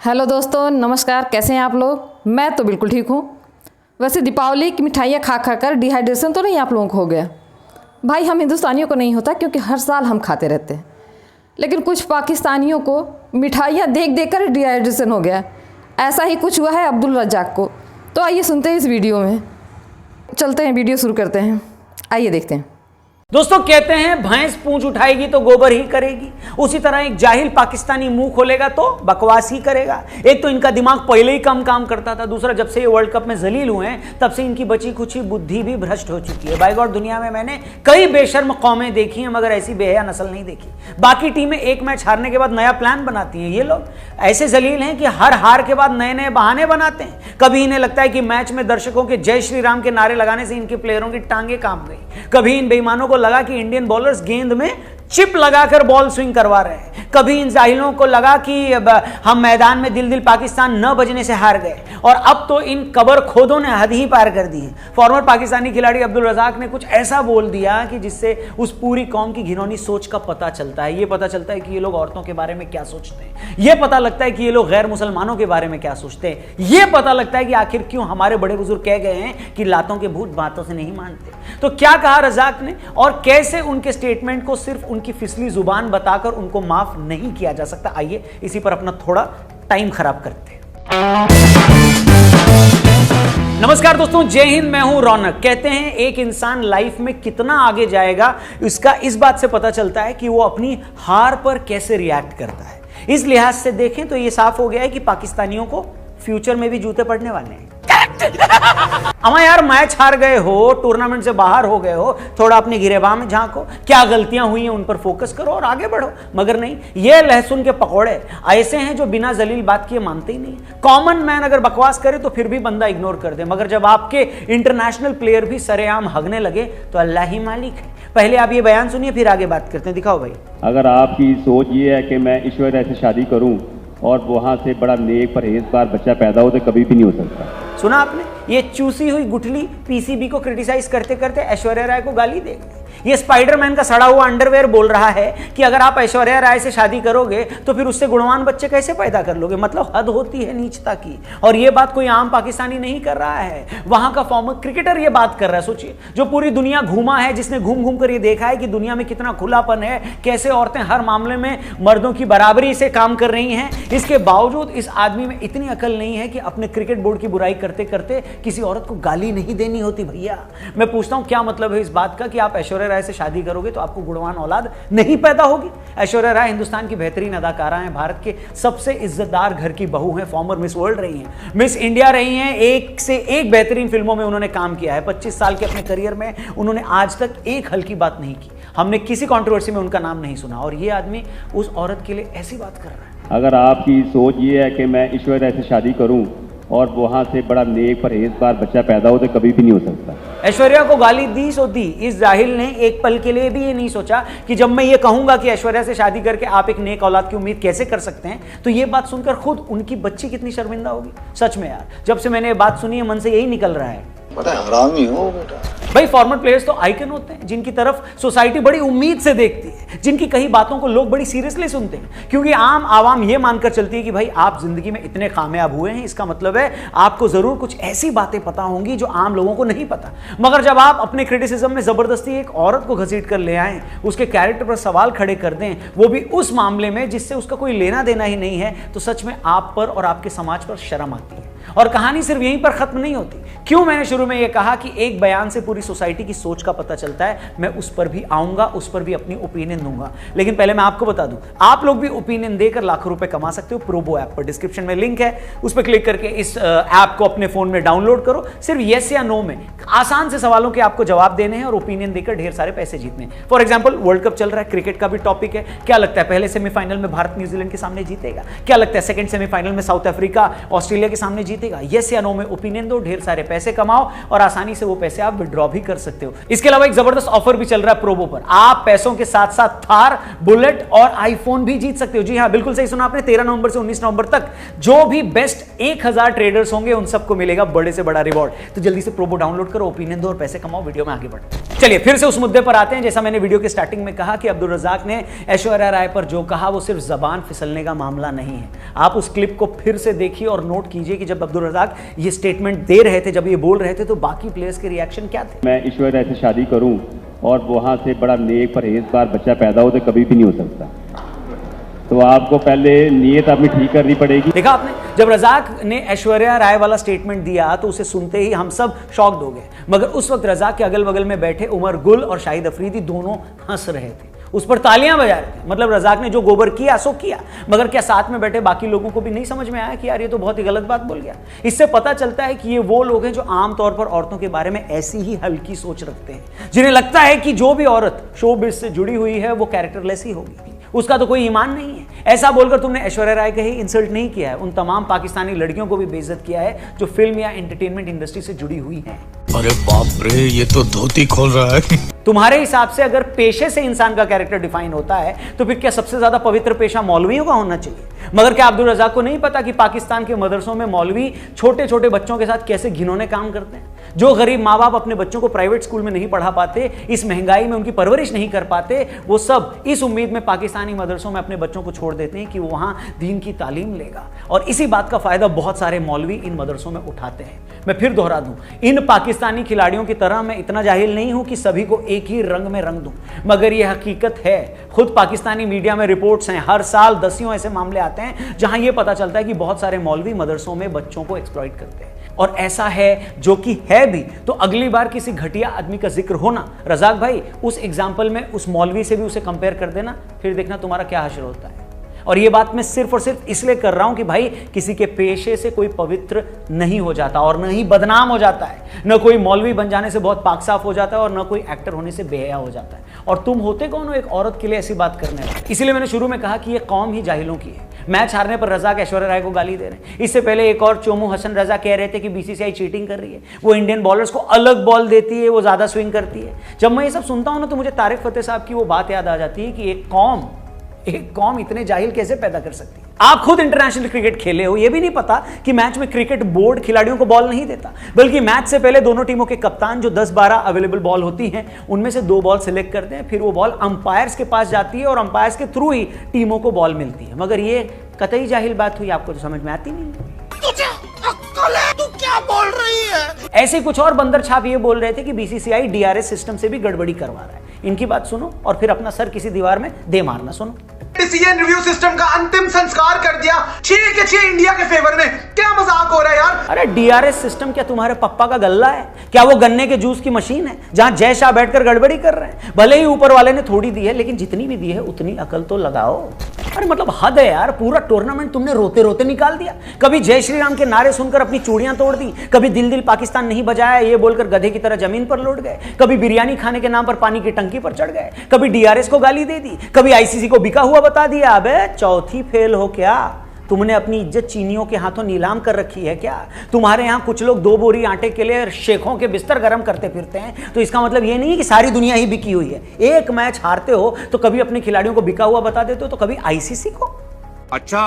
Hello दोस्तों, नमस्कार। कैसे हैं आप लोग? मैं तो बिल्कुल ठीक हूँ। वैसे दीपावली की मिठाइयाँ खा खा कर डिहाइड्रेशन तो नहीं आप लोगों को हो गया? भाई, हम हिंदुस्तानियों को नहीं होता क्योंकि हर साल हम खाते रहते हैं, लेकिन कुछ पाकिस्तानियों को मिठाइयाँ देख देख कर डिहाइड्रेशन हो गया। ऐसा ही कुछ हुआ है अब्दुल रज्जाक को। तो आइए सुनते हैं इस वीडियो में। चलते हैं, वीडियो शुरू करते हैं। आइए देखते हैं। दोस्तों, कहते हैं भैंस पूंछ उठाएगी तो गोबर ही करेगी। उसी तरह एक जाहिल पाकिस्तानी मुंह खोलेगा तो बकवास ही करेगा। एक तो इनका दिमाग पहले ही कम काम करता था, दूसरा जब से ये वर्ल्ड कप में जलील हुए हैं तब से इनकी बची खुची बुद्धि भी भ्रष्ट हो चुकी है। बाय गॉड, दुनिया में मैंने कई बेशर्म कौमें देखी हैं मगर ऐसी बेहया नस्ल नहीं देखी। बाकी टीमें एक मैच हारने के बाद नया प्लान बनाती हैं, ये लोग ऐसे जलील हैं कि हर हार के बाद नए नए बहाने बनाते हैं। कभी इन्हें लगता है कि मैच में दर्शकों के जय श्री राम के नारे लगाने से इनके प्लेयरों की टांगे कांप गई। कभी इन बेईमानों को लगा कि इंडियन बॉलर्स गेंद में चिप लगाकर बॉल स्विंग करवा रहे हैं। कभी इन जाहिलों को लगा कि हम मैदान में दिल दिल पाकिस्तान न बजने से हार गए। और अब तो इन कबर खोदों ने हद ही पार कर दी है। फॉर्मर पाकिस्तानी खिलाड़ी अब्दुल रज़ाक ने कुछ ऐसा बोल दिया कि जिससे उस पूरी कौम की घिनौनी सोच का पता चलता है। ये पता चलता है कि ये लोग औरतों के बारे में क्या सोचते हैं। ये पता लगता है कि ये लोग गैर मुसलमानों के बारे में क्या सोचते हैं। ये पता लगता है कि आखिर क्यों हमारे बड़े बुजुर्ग कह गए हैं कि लातों के भूत बातों से नहीं मानते। तो क्या कहा रज़ाक ने और कैसे उनके स्टेटमेंट को सिर्फ उनकी फिसली जुबान बताकर उनको माफ नहीं किया जा सकता, आइए इसी पर अपना थोड़ा टाइम खराब करते हैं। नमस्कार दोस्तों, जय हिंद। मैं हूं रौनक। कहते हैं एक इंसान लाइफ में कितना आगे जाएगा इसका इस बात से पता चलता है कि वो अपनी हार पर कैसे रिएक्ट करता है। इस लिहाज से देखें तो ये साफ हो गया है कि पाकिस्तानियों को फ्यूचर में भी जूते पड़ने वाले हैं। अमा यार, मैच हार गए हो, टूर्नामेंट से बाहर हो गए हो, थोड़ा अपनी गिरेबान में झांको, क्या गलतियां हुई हैं उन पर फोकस करो और आगे बढ़ो। मगर नहीं, ये लहसुन के पकौड़े ऐसे हैं जो बिना जलील बात किए मानते ही नहीं। कॉमन मैन अगर बकवास करे तो फिर भी बंदा इग्नोर कर दे, मगर जब आपके इंटरनेशनल प्लेयर भी सरेआम हगने लगे तो अल्लाह ही मालिक है। पहले आप ये बयान सुनिए, फिर आगे बात करते हैं। दिखाओ भाई। अगर आपकी सोच ये है कि मैं ऐश्वर्या से शादी करूं और वहां से बड़ा नेक परहेजगार बच्चा पैदा हो, तो कभी भी नहीं हो सकता। सुना आपने? ये चूसी हुई गुठली पीसीबी को क्रिटिसाइज करते करते ऐश्वर्या राय को गाली दे गई। ये स्पाइडरमैन का सड़ा हुआ अंडरवेयर बोल रहा है कि अगर आप ऐश्वर्या राय से शादी करोगे तो फिर उससे गुणवान बच्चे कैसे पैदा कर लोगे। मतलब हद होती है नीचता की। और ये बात कोई आम पाकिस्तानी नहीं कर रहा है, वहां का फॉर्मर क्रिकेटर ये बात कर रहा है। सोचिए, जो पूरी दुनिया घूमा है, जिसने घूम घूम कर ये देखा है कि दुनिया में कितना खुलापन है, कैसे औरतें हर मामले में मर्दों की बराबरी से काम कर रही हैं, इसके बावजूद इस आदमी में इतनी अकल नहीं है कि अपने क्रिकेट बोर्ड की बुराई करते करते किसी औरत को गाली नहीं देनी होती। भैया, मैं पूछता हूं, क्या मतलब है इस बात का कि आप ऐश्वर्या राय से शादी करोगे तो आपको गुणवान औलाद नहीं पैदा होगी? ऐश्वर्या राय हिंदुस्तान की बेहतरीन अदाकारा हैं, भारत के सबसे इज्जतदार घर की बहू हैं, फॉर्मर मिस वर्ल्ड रही हैं, मिस इंडिया रही हैं, एक से एक बेहतरीन फिल्मों में उन्होंने काम किया है। 25 साल के अपने करियर में उन्होंने आज तक एक हल्की बात नहीं की। हमने किसी कंट्रोवर्सी में उनका नाम नहीं सुना और ये आदमी उस औरत के लिए ऐसी बात कर रहा है। अगर आपकी सोच ये है कि मैं ऐश्वर्या से शादी करूं और वहां से बड़ा नेक परहेजगार बच्चा पैदा हो, तो कभी भी नहीं हो सकता। ऐश्वर्या को गाली दी सो दी। इस जाहिल ने एक पल के लिए भी ये नहीं सोचा कि जब मैं ये कहूंगा कि ऐश्वर्या से शादी करके आप एक नेक औलाद की उम्मीद कैसे कर सकते हैं, तो ये बात सुनकर खुद उनकी बच्ची कितनी शर्मिंदा होगी। सच में यार, जब से मैंने ये बात सुनी है मन से यही निकल रहा है, बड़ा हरामी हो बेटा। भाई, फॉर्मर प्लेयर्स तो आइकन होते हैं जिनकी तरफ सोसाइटी बड़ी उम्मीद से देखती है, जिनकी कई बातों को लोग बड़ी सीरियसली सुनते हैं, क्योंकि आम आवाम ये मानकर चलती है कि भाई आप जिंदगी में इतने कामयाब हुए हैं, इसका मतलब है आपको जरूर कुछ ऐसी बातें पता होंगी जो आम लोगों को नहीं पता। मगर जब आप अपने क्रिटिसिज्म में जबरदस्ती एक औरत को घसीट कर ले आए, उसके कैरेक्टर पर सवाल खड़े कर दें, वो भी उस मामले में जिससे उसका कोई लेना देना ही नहीं है, तो सच में आप पर और आपके समाज पर शर्म आती है। और कहानी सिर्फ यहीं पर खत्म नहीं होती। क्यों मैंने शुरू में यह कहा कि एक बयान से पूरी सोसाइटी की सोच का पता चलता है, मैं उस पर भी आऊंगा, उस पर भी अपनी ओपिनियन दूंगा। लेकिन पहले मैं आपको बता दूं, आप लोग भी ओपिनियन देकर लाखों रुपए कमा सकते हो प्रोबो ऐप पर। डिस्क्रिप्शन में लिंक है, उस पर क्लिक करके इस ऐप को अपने फोन में डाउनलोड करो। सिर्फ यस या नो में आसान से सवालों के आपको जवाब देने हैं और ओपिनियन देकर ढेर सारे पैसे जीतने हैं। फॉर एग्जाम्पल, वर्ल्ड कप चल रहा है, क्रिकेट का भी टॉपिक है। क्या लगता है पहले सेमीफाइनल में भारत न्यूजीलैंड के सामने जीतेगा? क्या लगता है सेकंड सेमीफाइनल में साउथ अफ्रीका ऑस्ट्रेलिया के सामने जीतेगा? जीतेगा? यस या नो में ओपिनियन दो, ढेर सारे पैसे कमाओ और आसानी से वो पैसे आप विड्रॉ भी कर सकते हो। इसके अलावा एक जबरदस्त ऑफर भी चल रहा है प्रोबो पर। आप पैसों के साथ साथ थार, बुलेट और आईफोन भी जीत सकते हो। जी हां, बिल्कुल सही सुना आपने। 13 नवंबर से 19 नवंबर तक जो भी बेस्ट 1000 ट्रेडर्स होंगे उन सबको मिलेगा बड़े से बड़ा रिवॉर्ड। तो जल्दी से प्रोबो डाउनलोड करो, ओपिनियन दो और पैसे कमाओ। वीडियो में आगे बढ़ो। चलिए फिर से उस मुद्दे पर आते हैं। जैसा मैंने वीडियो के स्टार्टिंग में कहा कि अब्दुल रज़ाक ने ऐश्वर्या राय पर जो कहा वो सिर्फ जबान फिसलने का मामला नहीं है। आप उस क्लिप को फिर से देखिए और नोट कीजिए कि जब अब्दुल रज़ाक ये स्टेटमेंट दे रहे थे, जब ये बोल रहे थे, तो बाकी प्लेयर्स के रिएक्शन क्या थे? मैं ऐश्वर्या से शादी करूं और वहां से बड़ा नेक परहेजगार बच्चा पैदा हो तो कभी भी नहीं हो सकता। तो आपको पहले नीयत अपनी ठीक करनी पड़ेगी। देखा आपने, जब रज़ाक ने ऐश्वर्या राय वाला स्टेटमेंट दिया तो उसे सुनते ही हम सब शॉक्ड हो गए। मगर उस वक्त रज़ाक के अगल बगल में बैठे उमर गुल और शाहिद अफरीदी दोनों हंस रहे थे, उस पर तालियां बजा रहे थे। मतलब रज़ाक ने जो गोबर किया सो किया, मगर क्या साथ में बैठे बाकी लोगों को भी नहीं समझ में आया कि यार ये तो बहुत ही गलत बात बोल गया? इससे पता चलता है कि ये वो लोग हैं जो आमतौर पर औरतों के बारे में ऐसी ही हल्की सोच रखते हैं, जिन्हें लगता है कि जो भी औरत शोबिज़ से जुड़ी हुई है वो कैरेक्टरलेस ही होगी, उसका तो कोई ईमान नहीं है। ऐसा बोलकर तुमने ऐश्वर्या राय का ही इंसल्ट नहीं किया है, उन तमाम पाकिस्तानी लड़कियों को भी बेइज्जत किया है जो फिल्म या एंटरटेनमेंट इंडस्ट्री से जुड़ी हुई हैं। अरे बाप रे, ये तो धोती खोल रहा है। तुम्हारे हिसाब से अगर पेशे से इंसान का कैरेक्टर डिफाइन होता है तो फिर क्या सबसे ज्यादा पवित्र पेशा मौलवियों का होना चाहिए? मगर क्या अब्दुल रज़ाक को नहीं पता कि पाकिस्तान के मदरसों में मौलवी छोटे छोटे बच्चों के साथ कैसे घिनौने काम करते हैं? जो गरीब माँ बाप अपने बच्चों को प्राइवेट स्कूल में नहीं पढ़ा पाते, इस महंगाई में उनकी परवरिश नहीं कर पाते, वो सब इस उम्मीद में पाकिस्तानी मदरसों में अपने बच्चों को छोड़ देते हैं कि वो वहां दीन की तालीम लेगा। और इसी बात का फायदा बहुत सारे मौलवी इन मदरसों में उठाते हैं। मैं फिर दोहरा दूं, इन पाकिस्तानी खिलाड़ियों की तरह मैं इतना जाहिल नहीं हूं कि सभी को एक ही रंग में रंग दूं, मगर यह हकीकत है। खुद पाकिस्तानी मीडिया में रिपोर्ट्स हैं, हर साल दसियों ऐसे मामले आते हैं जहां यह पता चलता है कि बहुत सारे मौलवी मदरसों में बच्चों को एक्सप्लॉइट करते हैं। और ऐसा है जो कि है भी। तो अगली बार किसी घटिया आदमी का जिक्र होना, रज़ाक भाई उस एग्जाम्पल में उस मौलवी से भी उसे कंपेयर कर देना, फिर देखना तुम्हारा क्या हश्र होता है। और ये बात मैं सिर्फ और सिर्फ इसलिए कर रहा हूं कि भाई किसी के पेशे से कोई पवित्र नहीं हो जाता और न ही बदनाम हो जाता है। न कोई मौलवी बन जाने से बहुत पाक साफ हो जाता है और न कोई एक्टर होने से बेहया हो जाता है। और तुम होते कौन हो एक औरत के लिए ऐसी बात करने वाले? इसीलिए मैंने शुरू में कहा कि ये कौम ही जाहिलों की है। मैच हारने पर रज़ाक ऐश्वर्या राय को गाली दे रहे हैं। इससे पहले एक और चोमू हसन रजा कह रहे थे कि बीसीसीआई चीटिंग कर रही है, वो इंडियन बॉलर्स को अलग बॉल देती है, वो ज्यादा स्विंग करती है। जब मैं ये सब सुनता हूं ना तो मुझे तारिक फतेह साहब की वो बात याद आ जाती है कि एक कौम इतने जाहिल कैसे पैदा कर सकती है? आप खुद इंटरनेशनल क्रिकेट खेले हो, यह भी नहीं पता कि मैच में क्रिकेट बोर्ड खिलाड़ियों को बॉल नहीं देता, बल्कि मैच से पहले दोनों टीमों के कप्तान जो 10-12 अवेलेबल बॉल होती हैं उनमें से 2 बॉल सिलेक्ट करते हैं, फिर वो बॉल अंपायर्स के पास जाती है और अंपायर्स के थ्रू ही टीमों को बॉल मिलती है। मगर ये कतई जाहिल बात हुई, आपको तो समझ में आती नहीं। तू क्या बोल रही है? ऐसे कुछ और बंदर छाप ये बोल रहे थे कि बीसीसीआई डीआरएस सिस्टम से भी गड़बड़ी करवा रहा है। इनकी बात सुनो और फिर अपना सर किसी दीवार में दे मारना। सुनो, डिसीजन रिव्यू सिस्टम का अंतिम संस्कार कर दिया 6 के 6 इंडिया के फेवर में। क्या मजाक हो रहा है यार? अरे डीआरएस सिस्टम क्या तुम्हारे पप्पा का गल्ला है? क्या वो गन्ने के जूस की मशीन है जहां जय शाह बैठकर गड़बड़ी कर रहे हैं? भले ही ऊपर वाले ने थोड़ी दी है, लेकिन जितनी भी दी है उतनी अकल तो लगाओ। अरे मतलब हद है यार, पूरा टूर्नामेंट तुमने रोते रोते निकाल दिया। कभी जय श्री राम के नारे सुनकर अपनी चूड़ियां तोड़ दी, कभी दिल दिल पाकिस्तान नहीं बजाया ये बोलकर गधे की तरह जमीन पर लौट गए, कभी बिरयानी खाने के नाम पर पानी की टंकी पर चढ़ गए, कभी डीआरएस को गाली दे दी, कभी आईसीसी को बिका हुआ बता दिया। अबे चौथी फेल हो क्या? तुमने अपनी इज्जत चीनियों के हाथों नीलाम कर रखी है क्या? तुम्हारे यहां कुछ लोग 2 बोरी आटे के लिए शेखों के बिस्तर गर्म करते फिरते हैं, तो इसका मतलब ये नहीं कि सारी दुनिया ही बिकी हुई है। एक मैच हारते हो तो कभी अपने खिलाड़ियों को बिका हुआ बता देते हो, तो कभी आईसीसी को। अच्छा,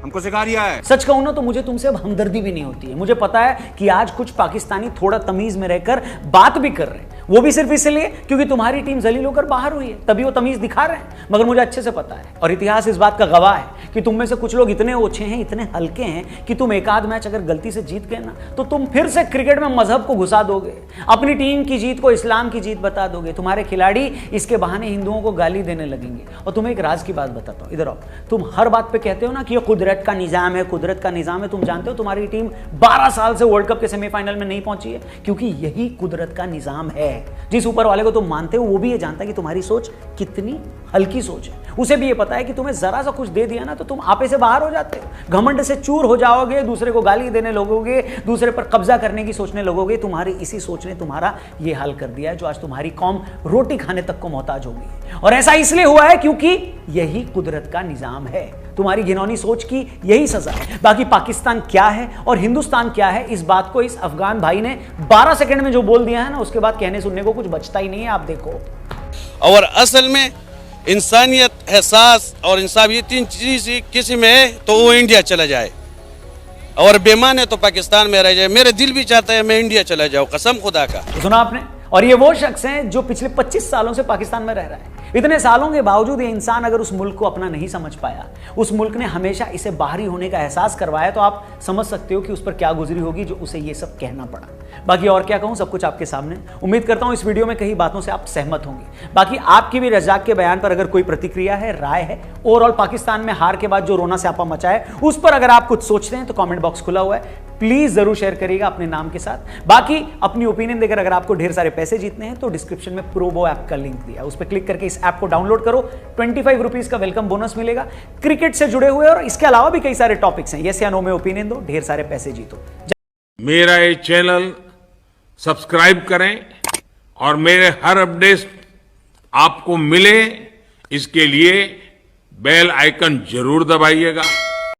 हमको सिखा रिया है। सच कहूं ना तो मुझे तुमसे अब हमदर्दी भी नहीं होती है। मुझे पता है कि आज कुछ पाकिस्तानी थोड़ा तमीज में रहकर बात भी कर रहे हैं, वो भी सिर्फ इसलिए क्योंकि तुम्हारी टीम जलील होकर बाहर हुई है, तभी वो तमीज दिखा रहे हैं। मगर मुझे अच्छे से पता है और इतिहास इस बात का गवाह है कि तुम में से कुछ लोग इतने ओछे हैं, इतने हल्के हैं कि तुम एक आध मैच अगर गलती से जीत गए ना तो तुम फिर से क्रिकेट में मजहब को घुसा दोगे, अपनी टीम की जीत को इस्लाम की जीत बता दोगे। तुम्हारे खिलाड़ी इसके बहाने हिंदुओं को गाली देने लगेंगे। और तुम्हें एक राज की बात बताता हूं, इधर आओ। तुम हर बात पे कहते हो ना कि ये कुदरत का निजाम है, कुदरत का निजाम है। तुम जानते हो तुम्हारी टीम 12 साल से वर्ल्ड कप के सेमीफाइनल में नहीं पहुंची है क्योंकि यही कुदरत का निजाम है। जिस ऊपर वाले को तुम मानते हो वो भी ये जानता है कि तुम्हारी सोच कितनी हल्की सोच है। उसे भी ये पता है कि तुम्हें जरा सा कुछ दे दिया ना तो तुम आपे से बाहर हो जाते हो, घमंड से चूर हो जाओगे, दूसरे को गाली देने लगोगे, दूसरे पर कब्जा करने की सोचने लगोगे। तुम्हारी इसी सोच ने तुम्हारा ये हाल कर दिया है जो आज तुम्हारी कौम रोटी खाने तक को मोहताज हो गई है। और ऐसा इसलिए हुआ है क्योंकि यही कुदरत का निजाम है। तुम्हारी घिनौनी सोच की यही सजा है। बाकी पाकिस्तान क्या है और हिंदुस्तान क्या है, इस बात को इस अफगान भाई ने 12 सेकंड में जो बोल दिया है ना, उसके बाद कहने सुनने को कुछ बचता ही नहीं है। आप देखो, और असल में इंसानियत, एहसास और इंसाफ, ये 3 चीज किसी में है तो वो इंडिया चला जाए, और बेईमान है तो पाकिस्तान में रह जाए। मेरे दिल भी चाहता है मैं इंडिया चला जाऊं, कसम खुदा का। तो सुना आपने। और ये वो शख्स हैं जो पिछले 25 सालों से पाकिस्तान में रह रहा है। इतने सालों के बावजूद ये इंसान अगर उस मुल्क को अपना नहीं समझ पाया, उस मुल्क ने हमेशा इसे बाहरी होने का एहसास करवाया, तो आप समझ सकते हो कि उस पर क्या गुजरी होगी जो उसे ये सब कहना पड़ा। बाकी और क्या कहूं, सब कुछ आपके सामने। उम्मीद करता हूं इस वीडियो में कई बातों से आप सहमत होंगे। बाकी आपकी भी रज़ाक के बयान पर अगर कोई प्रतिक्रिया है, राय है, ओवरऑल पाकिस्तान में हार के बाद जो रोना स्यापा मचा है, उस पर अगर आप कुछ सोचते हैं तो कमेंट बॉक्स खुला हुआ है, प्लीज जरूर शेयर करिएगा अपने नाम के साथ। बाकी अपनी ओपिनियन देकर अगर आपको ढेर सारे पैसे जीतने हैं तो डिस्क्रिप्शन में प्रोबो ऐप का लिंक दिया, उस पर क्लिक करके इस ऐप को डाउनलोड करो। 25 रुपीज का वेलकम बोनस मिलेगा। क्रिकेट से जुड़े हुए और इसके अलावा भी कई सारे टॉपिक्स हैं, यस या नो में ओपिनियन दो, ढेर सारे पैसे जीतो। मेरा ये चैनल सब्सक्राइब करें और मेरे हर अपडेट आपको मिले, इसके लिए बेल आइकन जरूर दबाइएगा।